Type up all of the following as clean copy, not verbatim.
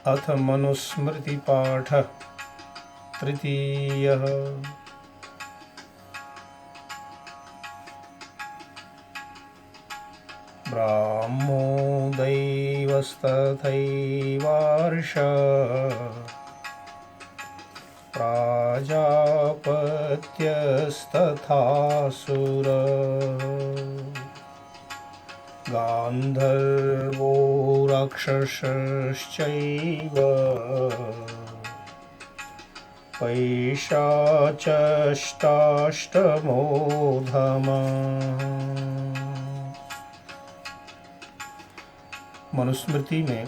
अथ मनुस्मृतिपाठ तृतीयः। ब्राह्मो दैवस्तथैवार्ष प्राजापत्यस्तथासुर गान्धर्वो राक्षसश्चैव पैशाचष्टाष्टमो धमः। मनुस्मृति में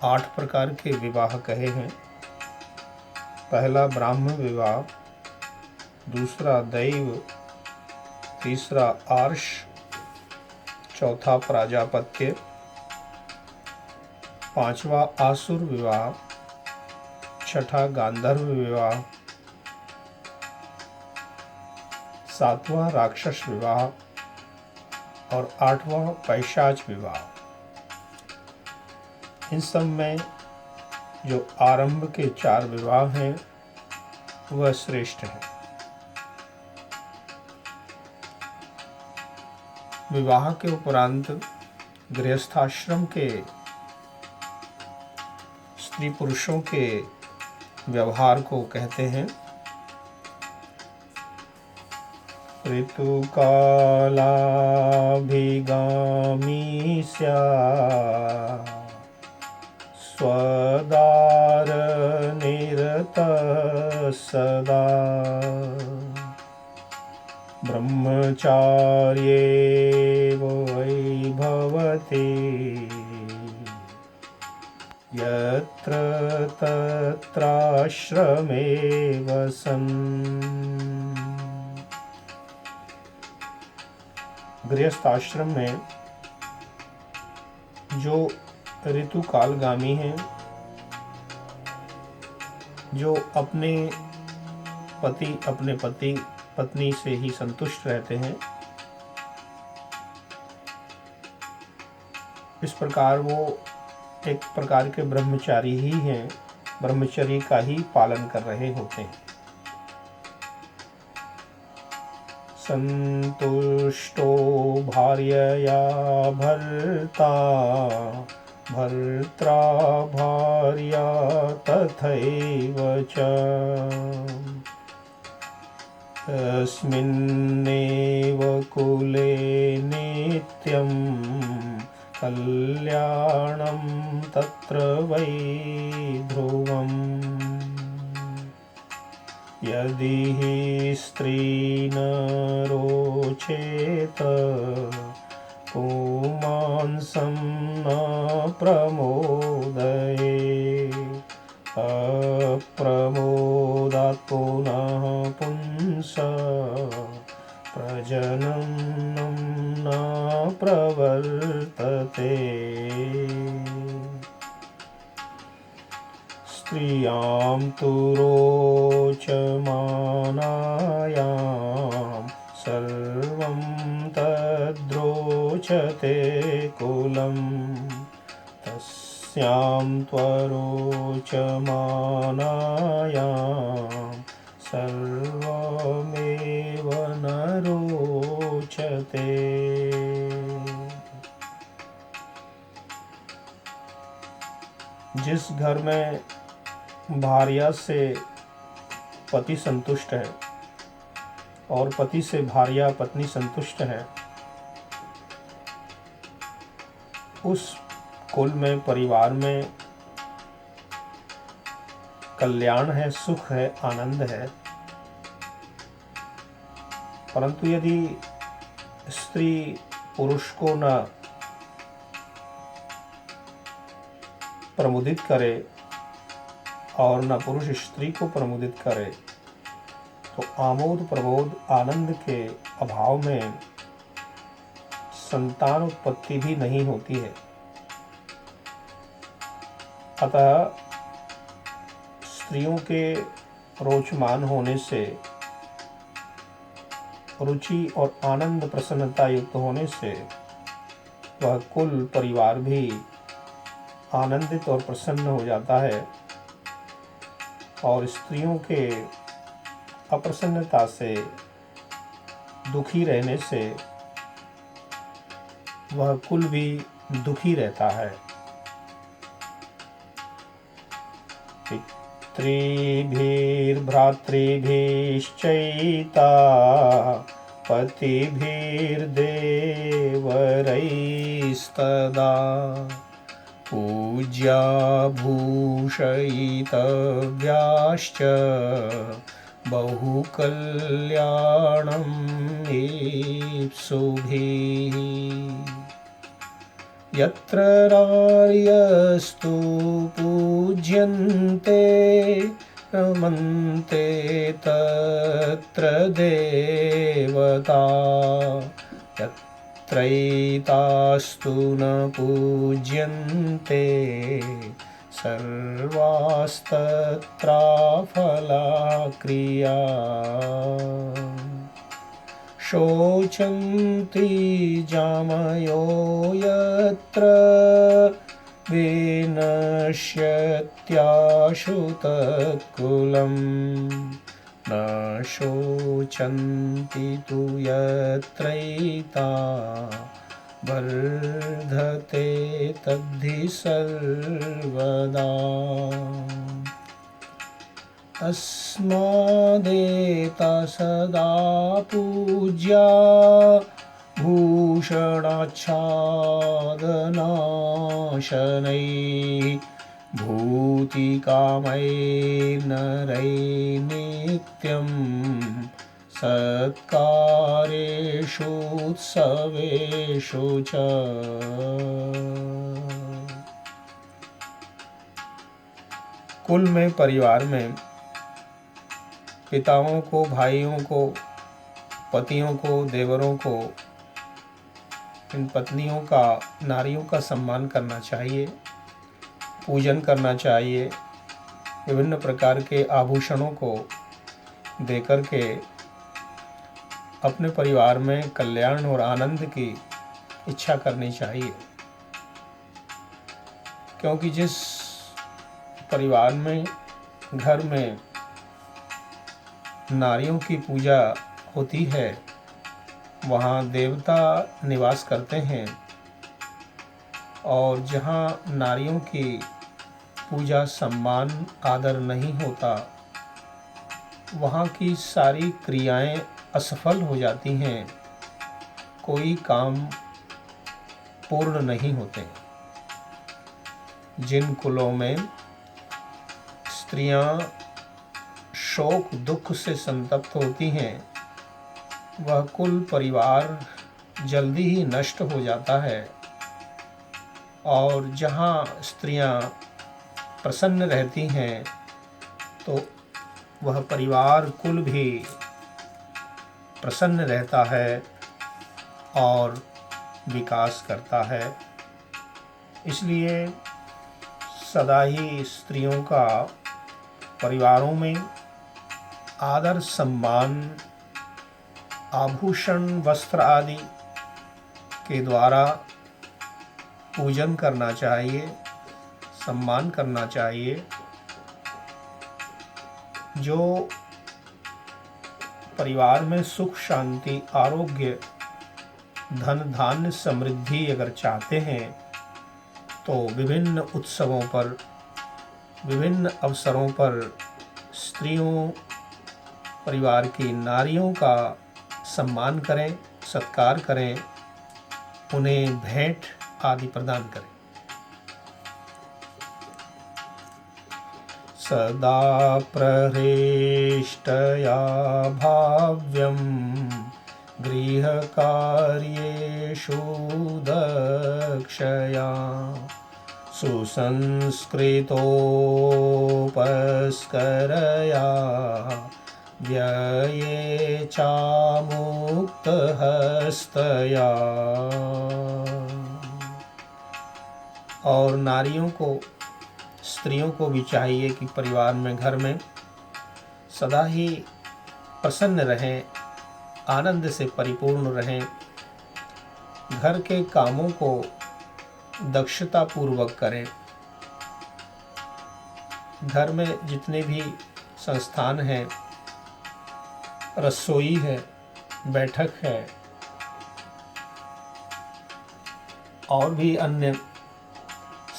8 प्रकार के विवाह कहे हैं। पहला ब्राह्म विवाह, दूसरा दैव, तीसरा आर्ष, चौथा प्राजापत्य, पांचवा आसुर विवाह, छठा गांधर्व विवाह, सातवां राक्षस विवाह और आठवां पैशाच विवाह। इन सब में जो आरंभ के 4 विवाह हैं वह श्रेष्ठ हैं। विवाह के उपरांत गृहस्थाश्रम के स्त्री पुरुषों के व्यवहार को कहते हैं। ऋतुकालाभिगामी स्यात् स्वदारनिरतः सदा ब्रह्मचार्येव वै भवति यत्र तत्राश्रमे वसन्। गृहस्थ आश्रम में जो ऋतु कालगामी हैं, जो अपने पति पत्नी से ही संतुष्ट रहते हैं, इस प्रकार वो एक प्रकार के ब्रह्मचारी ही हैं, ब्रह्मचर्य का ही पालन कर रहे होते हैं। संतुष्टो भार्यया भर्ता भर्त्रा भार्या तथैव च तस्मिन्नेव कुले नित्यं कल्याणं तत्र वै ध्रुवम्। यदि हि स्त्री न रोचेत पुमांसं न प्रमोदयेत् अप्रमोदात् पुनः पुंसः प्रजननं न प्रवर्तते। स्त्रियां तु रोचमानायां सर्वं तद्रोचते कुलं तस्यां त्वरोचमानायां सर्वमेव न रोचते। जिस घर में भार्या से पति संतुष्ट है और पति से भार्या पत्नी संतुष्ट है, उस कुल में, परिवार में कल्याण है, सुख है, आनंद है। परंतु यदि स्त्री पुरुष को न प्रमुदित करे और न पुरुष स्त्री को प्रमुदित करे, तो आमोद प्रमोद आनंद के अभाव में संतान उत्पत्ति भी नहीं होती है। अतः स्त्रियों के रोचमान होने से, रुचि और आनंद प्रसन्नता युक्त होने से वह कुल परिवार भी आनंदित और प्रसन्न हो जाता है, और स्त्रियों के अप्रसन्नता से, दुखी रहने से वह कुल भी दुखी रहता है। पितृभिर्भ्रातृभिश्चैता पतिभिर्देवरैस्तदा पूज्या भूषयितव्याश्च बहुकल्याणं ईप्सुभिः। यत्र नार्यस्तु पूज्यन्ते रमन्ते तत्र देवता, यत्रैतास्तु न पूज्यन्ते सर्वास्तत्राफलाक्रिया। शोचन्ति जामयो यत्र विनश्यत्याशु तत्कुलं, न शोचन्ति तु यत्रैता वर्धते तद्धि सर्वदा। तस्मादेता सदा पूज्या भूषणाच्छादनाशनैः भूतिकामैर्नरैः नित्यं सत्कार्येषु उत्सवेषु च। कुल में, परिवार में पिताओं को, भाइयों को, पतियों को, देवरों को, इन पत्नियों का, नारियों का सम्मान करना चाहिए, पूजन करना चाहिए। विभिन्न प्रकार के आभूषणों को देकर के अपने परिवार में कल्याण और आनंद की इच्छा करनी चाहिए, क्योंकि जिस परिवार में, घर में नारियों की पूजा होती है, वहाँ देवता निवास करते हैं, और जहाँ नारियों की पूजा, सम्मान, आदर नहीं होता, वहाँ की सारी क्रियाएं असफल हो जाती हैं, कोई काम पूर्ण नहीं होते। जिन कुलों में स्त्रियां शोक दुख से संतप्त होती हैं, वह कुल परिवार जल्दी ही नष्ट हो जाता है, और जहाँ स्त्रियां प्रसन्न रहती हैं तो वह परिवार कुल भी प्रसन्न रहता है और विकास करता है। इसलिए सदा ही स्त्रियों का परिवारों में आदर, सम्मान, आभूषण, वस्त्र आदि के द्वारा पूजन करना चाहिए, सम्मान करना चाहिए। जो परिवार में सुख, शांति, आरोग्य, धन धान्य, समृद्धि अगर चाहते हैं तो विभिन्न उत्सवों पर, विभिन्न अवसरों पर स्त्रियों, परिवार की नारियों का सम्मान करें, सत्कार करें, उन्हें भेंट आदि प्रदान करें। सदा प्रहृष्टया भाव्यं गृहकार्येषु दक्षया सुसंस्कृतोपस्करया व्यये चामुक्तहस्तया। और नारियों को, स्त्रियों को भी चाहिए कि परिवार में, घर में सदा ही प्रसन्न रहें, आनंद से परिपूर्ण रहें, घर के कामों को दक्षता पूर्वक करें, घर में जितने भी संस्थान हैं, रसोई है, बैठक है और भी अन्य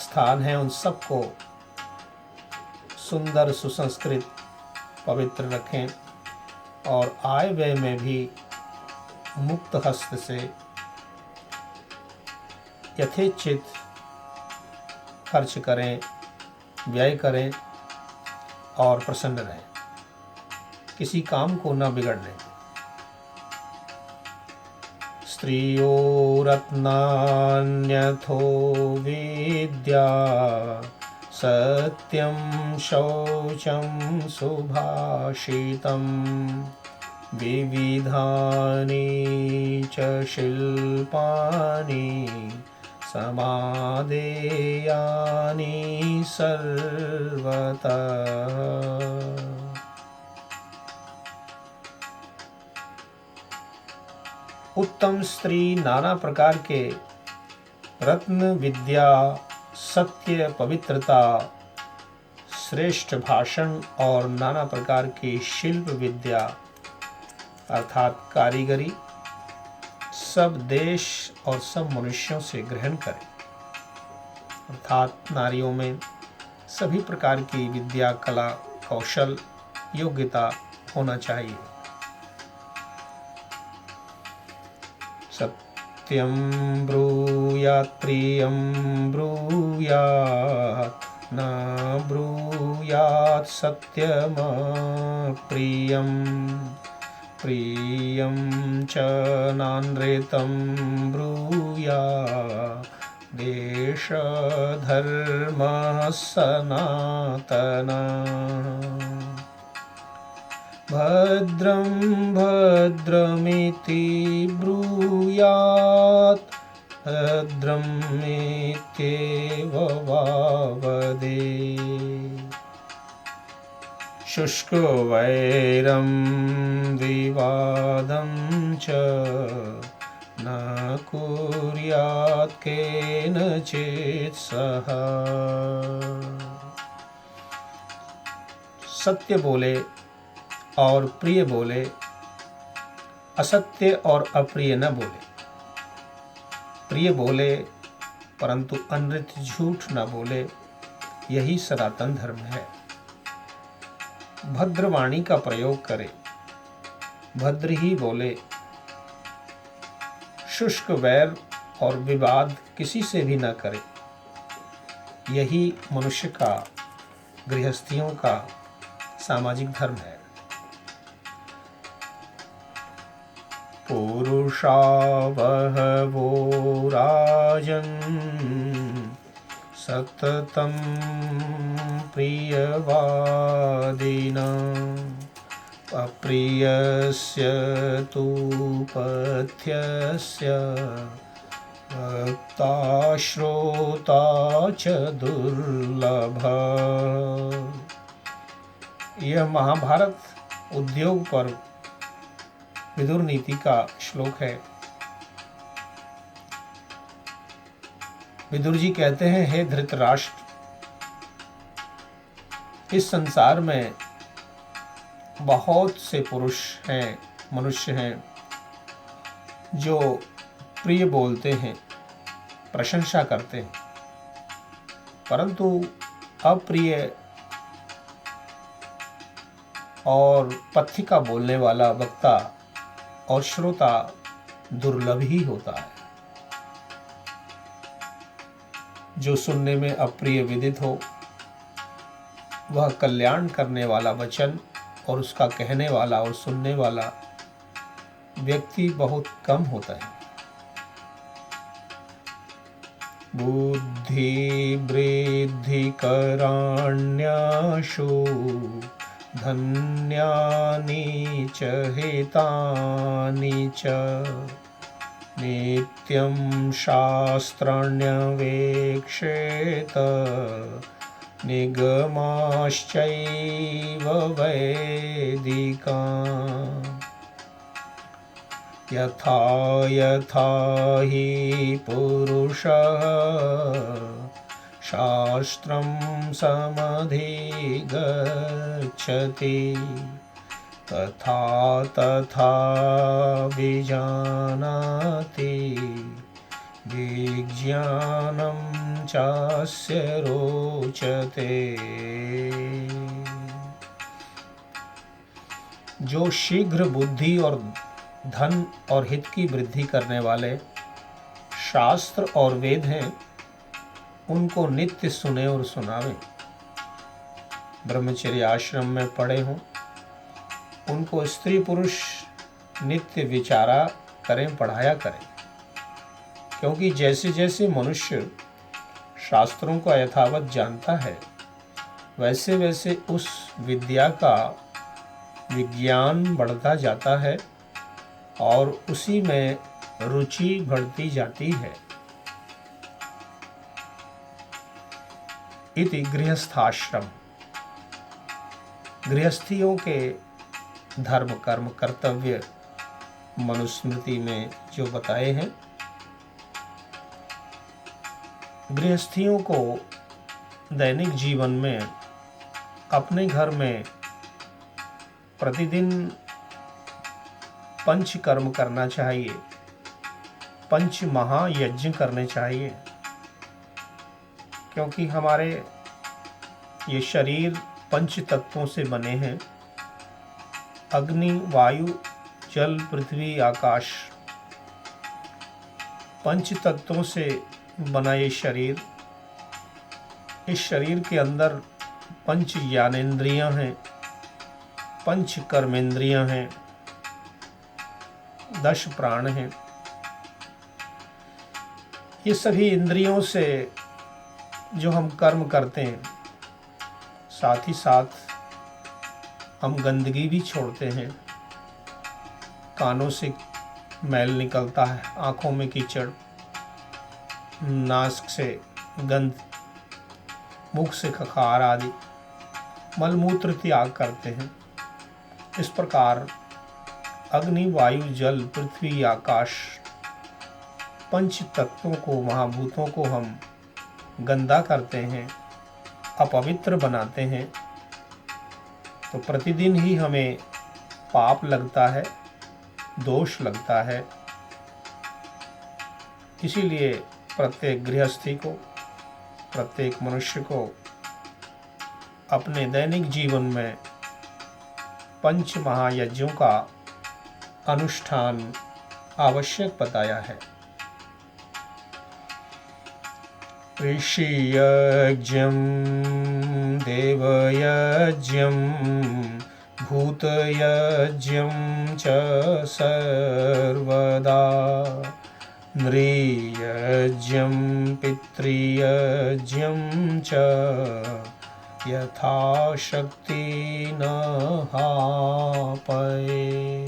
स्थान हैं, उन सबको सुंदर, सुसंस्कृत, पवित्र रखें और आय व्यय में भी मुक्त हस्त से यथेच्छित खर्च करें, व्यय करें और प्रसन्न रहें, किसी काम को न बिगड़ने। स्त्रियो रत्नान्यथो विद्या सत्यं शौचं सुभाषितं विविधानि च शिल्पानि समादेयानि सर्वतः। उत्तम स्त्री नाना प्रकार के रत्न, विद्या, सत्य, पवित्रता, श्रेष्ठ भाषण और नाना प्रकार की शिल्प विद्या अर्थात कारीगरी सब देश और सब मनुष्यों से ग्रहण करें। अर्थात नारियों में सभी प्रकार की विद्या, कला, कौशल, योग्यता होना चाहिए। सत्यं ब्रूयात् प्रियं ब्रूयात् न ब्रूयात् सत्यमप्रियं प्रियं च नानृतं ब्रूयात् देशधर्मः सनातनः। भद्रं भद्रमिति ब्रूयात् भद्रमित्येव वा वदेत्। शुष्कवैरं विवादं च न कुर्यात् केनचित् सह। सत्य बोले और प्रिय बोले, असत्य और अप्रिय न बोले। प्रिय बोले परंतु अनृत झूठ न बोले, यही सनातन धर्म है। भद्र वाणी का प्रयोग करे, भद्र ही बोले। शुष्क वैर और विवाद किसी से भी न करे, यही मनुष्य का, गृहस्थियों का सामाजिक धर्म है। पुरुषा बहवो राजन् सततं प्रियवादिनः अप्रियस्य तु पथ्यस्य वक्ता श्रोता च दुर्लभः। यह महाभारत उद्योग पर्व विदुर नीति का श्लोक है। विदुर जी कहते हैं, हे धृतराष्ट्र, इस संसार में बहुत से पुरुष हैं, मनुष्य हैं जो प्रिय बोलते हैं, प्रशंसा करते हैं, परंतु अप्रिय और पथिका बोलने वाला वक्ता और श्रोता दुर्लभ ही होता है। जो सुनने में अप्रिय विदित हो, वह कल्याण करने वाला वचन और उसका कहने वाला और सुनने वाला व्यक्ति बहुत कम होता है। बुद्धि वृद्धि कराण्याशु धन्यानि च हितानि च नित्यं शास्त्राण्यवेक्षेत निगमाश्चैव वैदिकान्। यथा यथा हि पुरुषः शास्त्रं समधिगच्छति तथा तथा विजानाति विज्ञानं चास्य रोचते। जो शीघ्र बुद्धि और धन और हित की वृद्धि करने वाले शास्त्र और वेद हैं, उनको नित्य सुने और सुनावें। ब्रह्मचर्य आश्रम में पड़े हों, उनको स्त्री पुरुष नित्य विचारा करें, पढ़ाया करें। क्योंकि जैसे जैसे मनुष्य शास्त्रों का यथावत जानता है, वैसे वैसे उस विद्या का विज्ञान बढ़ता जाता है और उसी में रुचि बढ़ती जाती है। इति गृहस्थाश्रम। गृहस्थियों के धर्म कर्म कर्तव्य मनुस्मृति में जो बताए हैं, गृहस्थियों को दैनिक जीवन में अपने घर में प्रतिदिन पंच कर्म करना चाहिए, पंच महायज्ञ करने चाहिए। क्योंकि हमारे ये शरीर पंच तत्वों से बने हैं। अग्नि, वायु, जल, पृथ्वी, आकाश, पंच तत्वों से बना ये शरीर। इस शरीर के अंदर पंच ज्ञानेंद्रियां हैं, पंच कर्मेंद्रियां हैं, 10 प्राण हैं। ये सभी इंद्रियों से जो हम कर्म करते हैं, साथ ही साथ हम गंदगी भी छोड़ते हैं। कानों से मैल निकलता है, आँखों में कीचड़, नाक से गंध, मुख से खखार आदि मलमूत्र त्याग करते हैं। इस प्रकार अग्नि, वायु, जल, पृथ्वी, आकाश, पंच तत्वों को, महाभूतों को हम गंदा करते हैं, अपवित्र बनाते हैं, तो प्रतिदिन ही हमें पाप लगता है, दोष लगता है। इसीलिए प्रत्येक गृहस्थी को, प्रत्येक मनुष्य को अपने दैनिक जीवन में पंच महायज्ञों का अनुष्ठान आवश्यक बताया है। ऋषियज्ञं देवयज्ञं भूतयज्ञं च सर्वदा नृयज्ञं पितृयज्ञं च यथाशक्ति न हापये।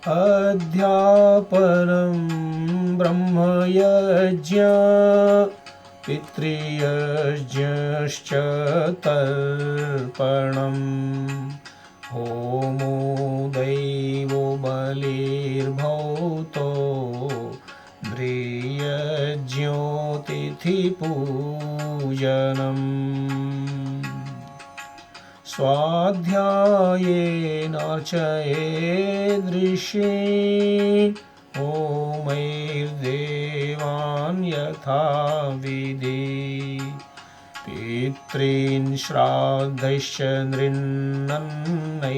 अध्यापनं ब्रह्मयज्ञ पितृयज्ञश्च तर्पणम् होमो दैवो बलिर्भूतो नृयज्ञो तिथिपूजनम् स्वाध्यायेनार्चयेद् ऋषीन् होमैर्देवान् यथा विधि पितॄन् श्राद्धैश्च नृन्नन्नैः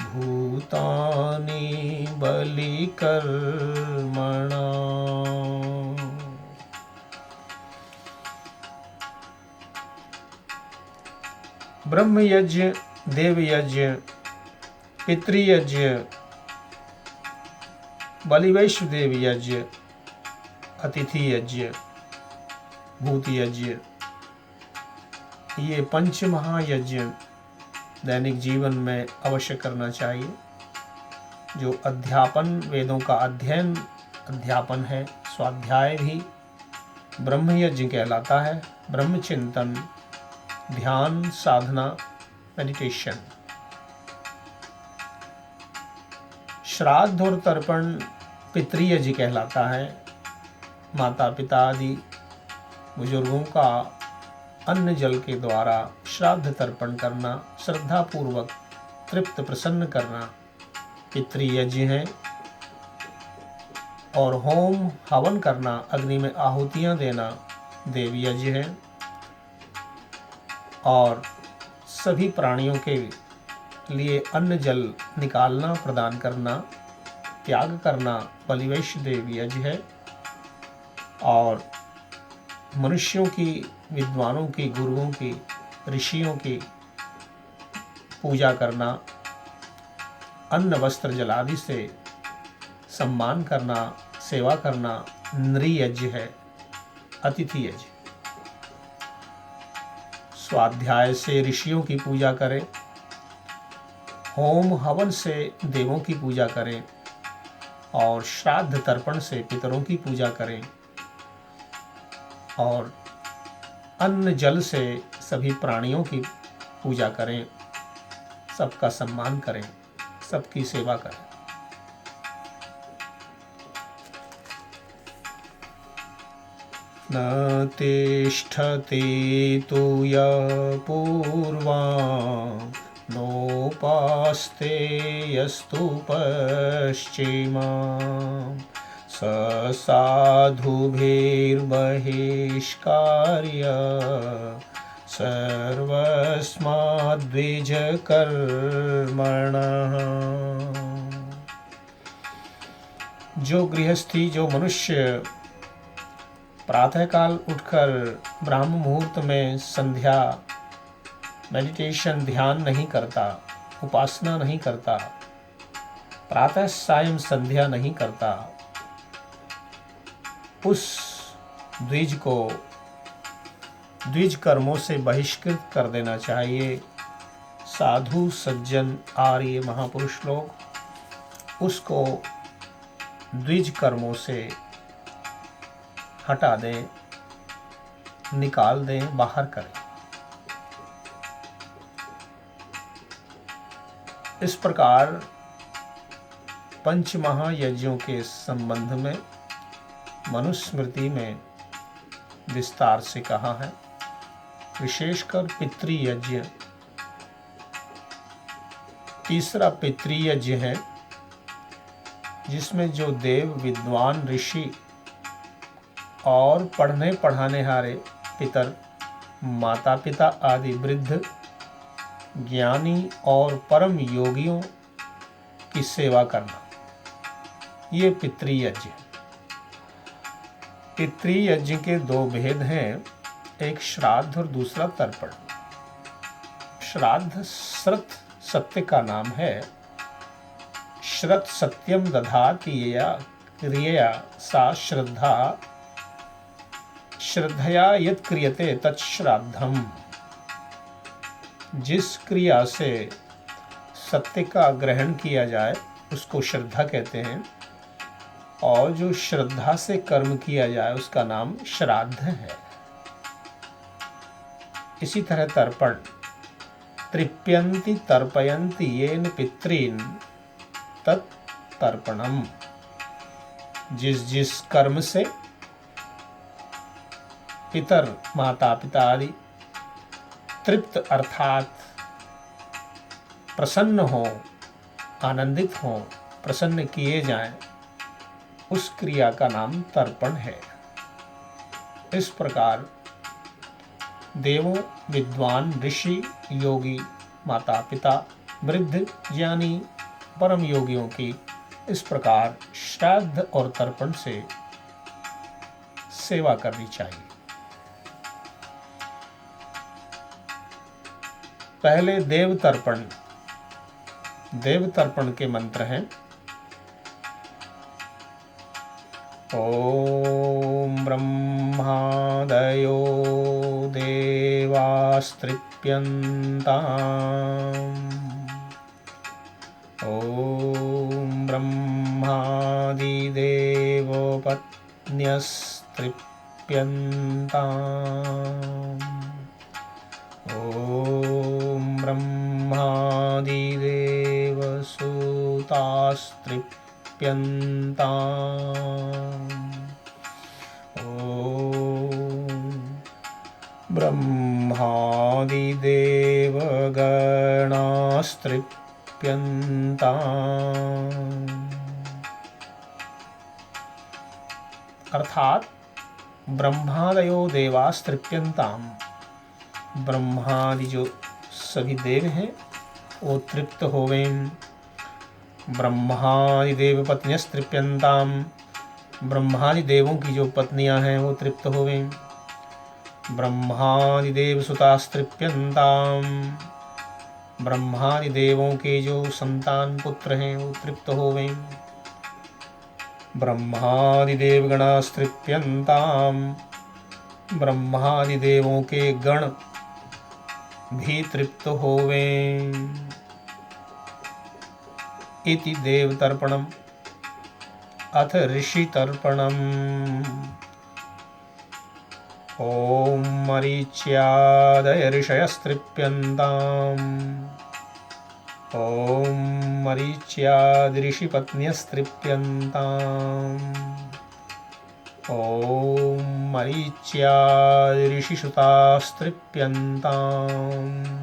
भूतानि बलिकर्मणा। ब्रह्मयज्ञ, देवयज्ञ, पितृयज्ञ, बलिवैश्वदेव यज्ञ, अतिथि यज्ञ, भूत यज्ञ, ये पंच महायज्ञ दैनिक जीवन में अवश्य करना चाहिए। जो अध्यापन, वेदों का अध्ययन, अध्यापन है, स्वाध्याय भी ब्रह्मयज्ञ कहलाता है। ब्रह्मचिंतन, ध्यान, साधना, मेडिटेशन। श्राद्ध और तर्पण पितृयज्ञ कहलाता है। माता पिता आदि बुजुर्गों का अन्न जल के द्वारा श्राद्ध तर्पण करना, श्रद्धापूर्वक तृप्त प्रसन्न करना पितृयज्ञ है। और होम हवन करना, अग्नि में आहुतियां देना देव यज्ञ है। और सभी प्राणियों के लिए अन्न जल निकालना, प्रदान करना, त्याग करना बलिवैश्य देव यज्ञ है। और मनुष्यों की, विद्वानों की, गुरुओं की, ऋषियों की पूजा करना, अन्न वस्त्र जलादि से सम्मान करना, सेवा करना नृयज्ञ है, अतिथि यज्ञ। स्वाध्याय से ऋषियों की पूजा करें, होम हवन से देवों की पूजा करें, और श्राद्ध तर्पण से पितरों की पूजा करें, और अन्न जल से सभी प्राणियों की पूजा करें, सबका सम्मान करें, सबकी सेवा करें। न तिष्ठति तु यः पूर्वं, नोपास्ते यस्तु पश्चिमं, स साधुभिर्बहिष्कार्य सर्वस्माद्विजकर्मणः। जो गृहस्थी, जो मनुष्य प्रातःकाल उठकर ब्राह्म मुहूर्त में संध्या, मेडिटेशन, ध्यान नहीं करता, उपासना नहीं करता, प्रातः सायं संध्या नहीं करता, उस द्विज को द्विज कर्मों से बहिष्कृत कर देना चाहिए। साधु सज्जन आर्य महापुरुष लोग उसको द्विज कर्मों से हटा दें, निकाल दें, बाहर करें। इस प्रकार पंच महायज्ञों के संबंध में मनुस्मृति में विस्तार से कहा है। विशेषकर पितृयज्ञ, तीसरा पितृयज्ञ है, जिसमें जो देव, विद्वान, ऋषि और पढ़ने पढ़ाने हारे पितर, माता पिता आदि वृद्ध, ज्ञानी और परम योगियों की सेवा करना, ये पितृयज्ञ। पितृयज्ञ के दो भेद हैं, एक श्राद्ध और दूसरा तर्पण। श्राद्ध श्रत सत्य का नाम है। श्रत सत्यम दधाति यया क्रियया सा श्रद्धा, श्रद्धया यत् क्रियते तत्श्राद्धम। जिस क्रिया से सत्य का ग्रहण किया जाए उसको श्रद्धा कहते हैं, और जो श्रद्धा से कर्म किया जाए उसका नाम श्राद्ध है। इसी तरह तर्पण, तृप्यन्ति तर्पयन्ति येन पितॄन् तत् तर्पणम्। जिस जिस कर्म से पितर, माता पिता आदि तृप्त अर्थात प्रसन्न हो, आनंदित हो, प्रसन्न किए जाएं, उस क्रिया का नाम तर्पण है। इस प्रकार देवों, विद्वान, ऋषि, योगी, माता पिता, वृद्ध, ज्ञानी, परम योगियों की इस प्रकार श्राद्ध और तर्पण से सेवा करनी चाहिए। पहले देव तर्पण। देव तर्पण के मंत्र हैं: ओम ब्रह्मादयो देवास्तृप्यन्ताम्, ओम ब्रह्मादिदेवपत्न्यस्तृप्यन्ताम्, ओम ब्रह्मादिदेवसुतास्तृप्यन्ताम्, ब्रह्मादिदेवगणास्तृप्यन्ताम्। अर्थात ब्रह्मादयो देवास्तृप्यन्ताम्, ब्रह्मादि जो सभी देव हैं वो तृप्त होवें। ब्रह्मादि देव पत्न्यस्तृप्यन्ताम्, ब्रह्मादि देवों की जो पत्नियां हैं वो तृप्त होवें। ब्रह्मादि देव सुतास्तृप्यन्ताम्, ब्रह्मादि देवों के जो संतान पुत्र हैं वो तृप्त होवें। ब्रह्मादि देव गणास्तृप्यन्ताम्, ब्रह्मादि देवों के गण भी तृप्त होवें। इति देवतर्पणम्। अथ ऋषि तर्पणम्। ओम मरीच्यादय ऋषयस्तृप्यन्ताम्, ओम मरीच्यादि ऋषिपत्न्यस्तृप्यन्ताम्, ओम मरीच्यादि ऋषिसुतास्तृप्यन्ताम्,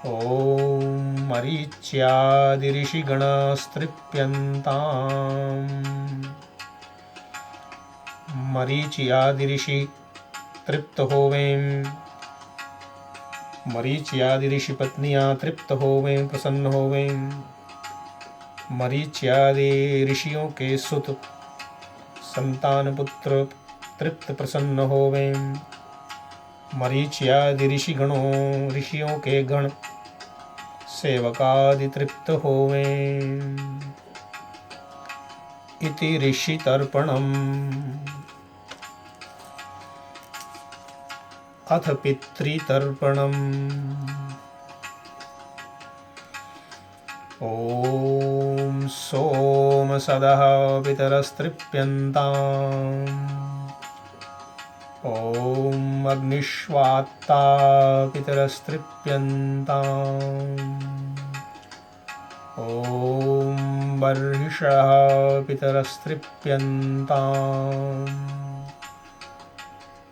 ओम मरीच्यादि ऋषिगणास्तृप्यन्ताम्। मरीचि आदि ऋषि तृप्त होवें, मरीचि आदि ऋषि पत्नियां तृप्त होवें, प्रसन्न होवें। मरीचि आदि ऋषियों के सुत संतान पुत्र तृप्त प्रसन्न होवें। मरीचि आदि ऋषियों के गण सेवकादि तृप्त होवें। इति ऋषि तर्पणम्। अथ पितृतर्पणम्। ओम सोम सदः पितरस्तृप्यन्ताम्, ओम अग्निश्वात्ता पितरस्तृप्यन्ताम्, ओम बर्हिषः पितरस्तृप्यन्ताम्,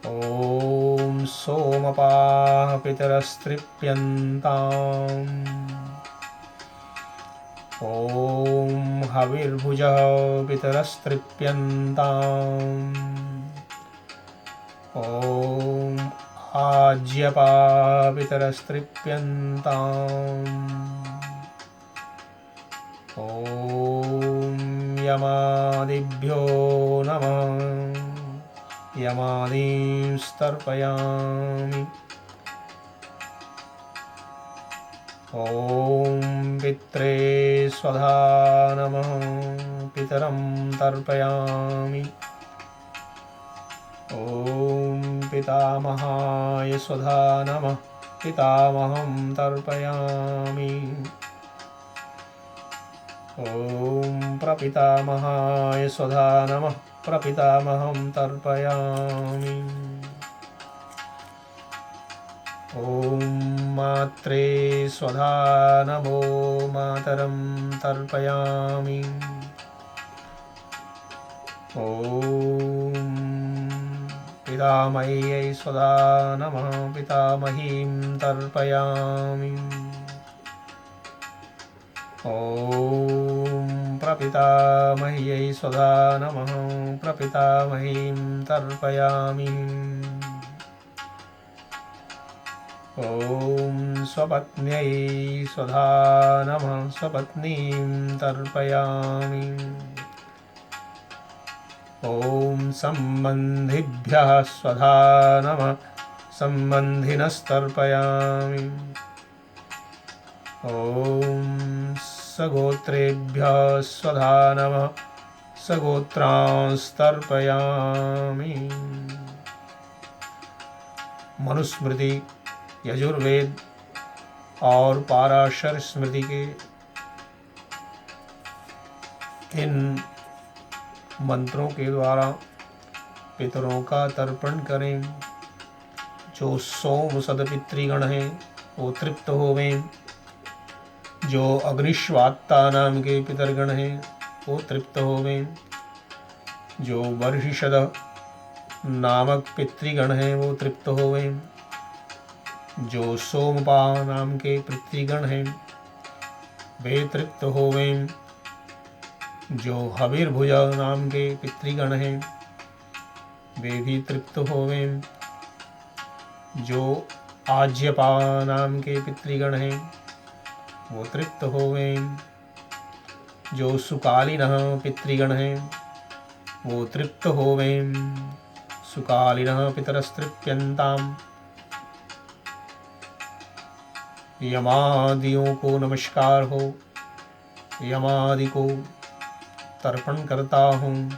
ओम सोमपाः पितरस्तृप्यन्ताम्, ओम हविर्भुजः पितरस्तृप्यन्ताम्, ओम आज्यपा पितरस्तृप्यन्ताम्, ओम यमादिभ्यो नमः। यमादींस्तर्पयामि। ओम पित्रे स्वधा नमः, पितरं तर्पयामि। ओम पितामहाय स्वधा नमः, पितामहं तर्पयामि। ओम प्रपितामहाय स्वधा नमः, प्रपितामहं तर्पयामि। ओम मात्रे स्वधा नमो, मातरं तर्पयामि। ओम पितामह्यै स्वधा नमः, पितामहीं तर्पयामि। ओम प्रपितामह्यै स्वधा नमः, प्रपितामहीं तर्पयामि। ओम स्वपत्न्यै स्वधा नमः, स्वपत्नीं तर्पयामि। ओम सम्बन्धिभ्यः स्वधा नमः, सम्बन्धिनस्तर्पयामि। ओम सगोत्रेभ्यः स्वधा नमः, सगोत्रांस्तर्पयामि। मनुस्मृति, यजुर्वेद और पाराशर स्मृति के इन मंत्रों के द्वारा पितरों का तर्पण करें। जो सोम सदपितृगण हैं वो तृप्त होवें, जो अग्निश्वात्ता नाम के पितरगण हैं वो तृप्त होवें, जो वर्षिषद नामक पितृगण हैं वो तृप्त होवें। जो सोमपा नाम के पितृगण हैं वे तृप्त होवें। जो हविर्भुज नाम के पितृगण हैं वे भी तृप्त होवें। जो आज्यपा नाम के पितृगण हैं वो तृप्त होवें। जो सुकालिनः पितृगण हैं वो तृप्त होवें। सुकालिनः पितरस्तृप्यन्ताम्। यमादियों को नमस्कार हो, यमादि को तर्पण करता हूँ।